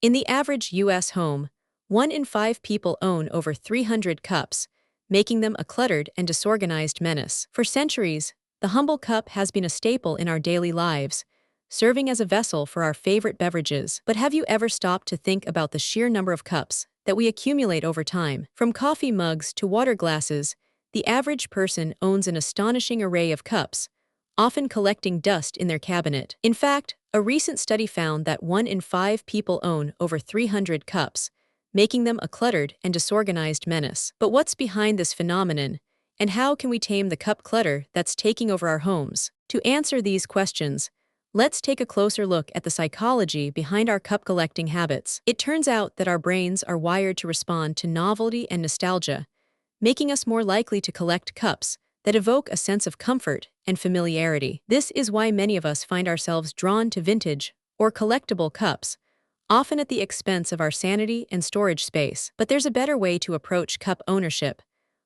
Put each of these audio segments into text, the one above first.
In the average U.S. home, 1 in 5 people own over 300 cups, making them a cluttered and disorganized menace. For centuries, the humble cup has been a staple in our daily lives, serving as a vessel for our favorite beverages. But have you ever stopped to think about the sheer number of cups that we accumulate over time? From coffee mugs to water glasses, the average person owns an astonishing array of cups, often collecting dust in their cabinet. In fact, a recent study found that 1 in 5 people own over 300 cups, making them a cluttered and disorganized menace. But what's behind this phenomenon, and how can we tame the cup clutter that's taking over our homes? To answer these questions, let's take a closer look at the psychology behind our cup collecting habits. It turns out that our brains are wired to respond to novelty and nostalgia, making us more likely to collect cups that evoke a sense of comfort and familiarity. This is why many of us find ourselves drawn to vintage or collectible cups, often at the expense of our sanity and storage space. But there's a better way to approach cup ownership,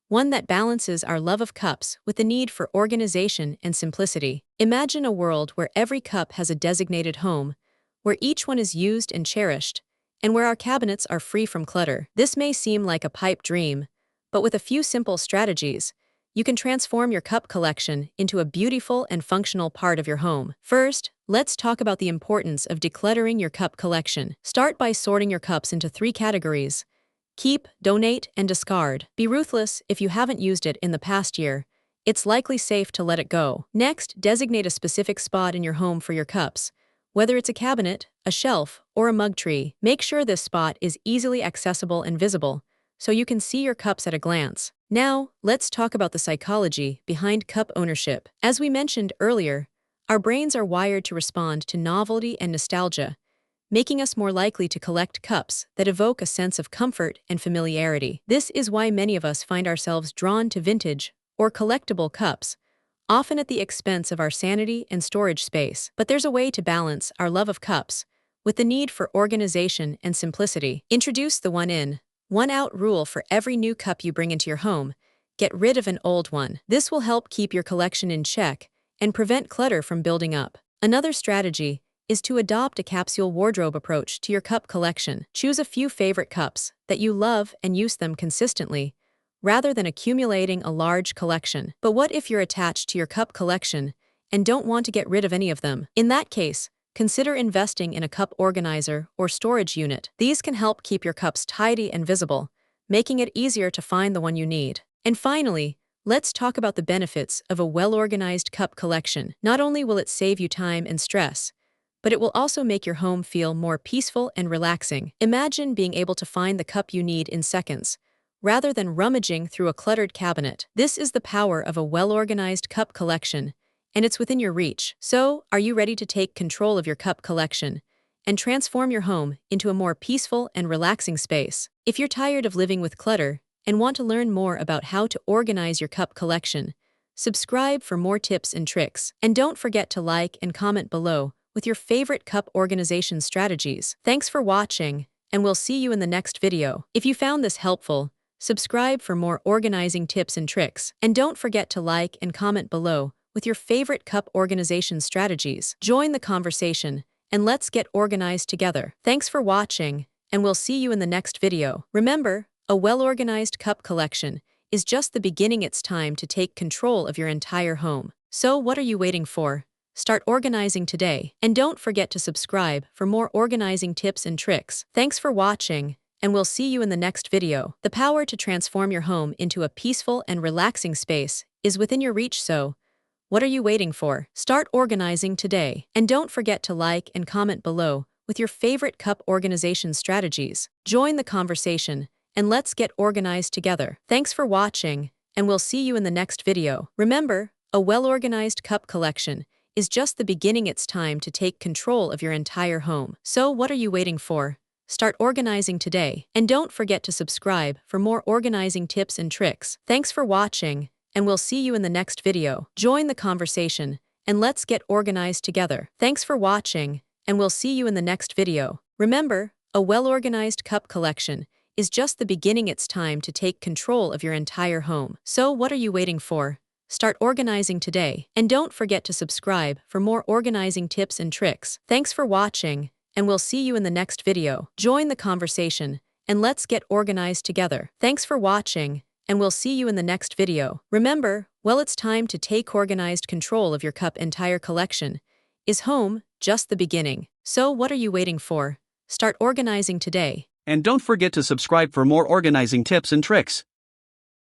one that balances our love of cups with the need for organization and simplicity. Imagine a world where every cup has a designated home, where each one is used and cherished, and where our cabinets are free from clutter. This may seem like a pipe dream, but with a few simple strategies, you can transform your cup collection into a beautiful and functional part of your home. First, let's talk about the importance of decluttering your cup collection. Start by sorting your cups into 3 categories: keep, donate, and discard. Be ruthless if you haven't used it in the past year. It's likely safe to let it go. Next, designate a specific spot in your home for your cups, whether it's a cabinet, a shelf, or a mug tree. Make sure this spot is easily accessible and visible, so you can see your cups at a glance. Now, let's talk about the psychology behind cup ownership. As we mentioned earlier, our brains are wired to respond to novelty and nostalgia, making us more likely to collect cups that evoke a sense of comfort and familiarity. This is why many of us find ourselves drawn to vintage or collectible cups, often at the expense of our sanity and storage space. But there's a way to balance our love of cups with the need for organization and simplicity. Introduce the 1 in, 1 out rule for every new cup you bring into your home. Get rid of an old one. This will help keep your collection in check and prevent clutter from building up. Another strategy is to adopt a capsule wardrobe approach to your cup collection. Choose a few favorite cups that you love and use them consistently, rather than accumulating a large collection. But what if you're attached to your cup collection and don't want to get rid of any of them? In that case, consider investing in a cup organizer or storage unit. These can help keep your cups tidy and visible, making it easier to find the one you need. And finally, let's talk about the benefits of a well-organized cup collection. Not only will it save you time and stress, but it will also make your home feel more peaceful and relaxing. Imagine being able to find the cup you need in seconds, rather than rummaging through a cluttered cabinet. This is the power of a well-organized cup collection, and it's within your reach. So, are you ready to take control of your cup collection and transform your home into a more peaceful and relaxing space? If you're tired of living with clutter and want to learn more about how to organize your cup collection, subscribe for more tips and tricks. And don't forget to like and comment below with your favorite cup organization strategies. Thanks for watching, and we'll see you in the next video. If you found this helpful, subscribe for more organizing tips and tricks. And don't forget to like and comment below with your favorite cup organization strategies. Join the conversation, and let's get organized together. Thanks for watching, and we'll see you in the next video. Remember, a well-organized cup collection is just the beginning. It's time to take control of your entire home. So what are you waiting for? Start organizing today, and don't forget to subscribe for more organizing tips and tricks. Thanks for watching, and we'll see you in the next video. The power to transform your home into a peaceful and relaxing space is within your reach, so what are you waiting for? Start organizing today, and don't forget to like and comment below with your favorite cup organization strategies. Join the conversation, and let's get organized together. Thanks for watching, and we'll see you in the next video. Remember, a well-organized cup collection is just the beginning. It's time to take control of your entire home. So what are you waiting for? Start organizing today, and don't forget to subscribe for more organizing tips and tricks. Thanks for watching, and we'll see you in the next video. Remember, a well-organized cup collection is just the beginning. It's time to take control of your entire home. So what are you waiting for? Start organizing today, and don't forget to subscribe for more organizing tips and tricks. Thanks for watching, and we'll organize tips and tricks. Thanks for watching, and we'll see you in the next video. Join the conversation, and let's get organized together. Thanks for watching, and we'll see you in the next video. Remember, a well-organized cup collection is just the beginning. It's time to take control of your entire home. So what are you waiting for? Start organizing today, and don't forget to subscribe for more organizing tips and tricks. Thanks for watching, and we'll see you in the next video. Join the conversation, and let's get organized together. Thanks for watching, and we'll see you in the next video. Remember, well, it's time to take organized control of your cup entire collection. Is home just the beginning? So what are you waiting for? Start organizing today. And don't forget to subscribe for more organizing tips and tricks.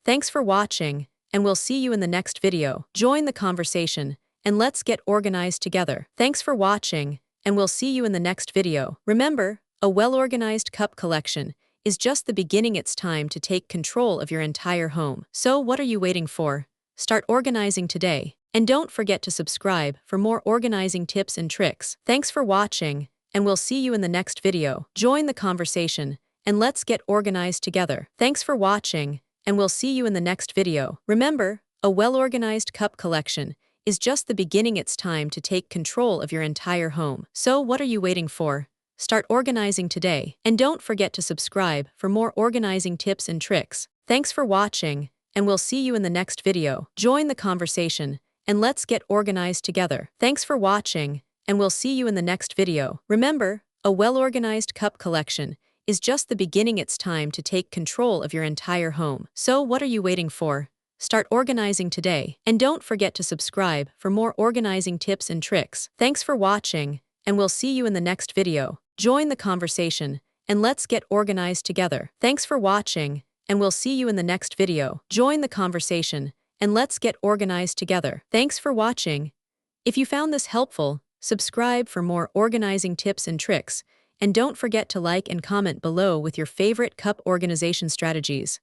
Thanks for watching, and we'll see you in the next video. Join the conversation, and let's get organized together. Thanks for watching, and we'll see you in the next video. Remember, a well-organized cup collection is just the beginning. It's time to take control of your entire home. So what are you waiting for? Start organizing today. And don't forget to subscribe for more organizing tips and tricks. Thanks for watching, and we'll see you in the next video. Join the conversation, and let's get organized together. Thanks for watching, and we'll see you in the next video. Remember, a well-organized cup collection is just the beginning. It's time to take control of your entire home. So what are you waiting for? Start organizing today. And don't forget to subscribe for more organizing tips and tricks. Thanks for watching, and we'll see you in the next video. Join the conversation, and let's get organized together. Thanks for watching, and we'll see you in the next video. Remember, a well-organized cup collection is just the beginning. It's time to take control of your entire home. So what are you waiting for? Start organizing today. And don't forget to subscribe for more organizing tips and tricks. Thanks for watching, and we'll see you in the next video. Join the conversation, and let's get organized together. Thanks for watching, and we'll see you in the next video. Join the conversation, and let's get organized together. Thanks for watching. If you found this helpful, subscribe for more organizing tips and tricks, and don't forget to like and comment below with your favorite cup organization strategies.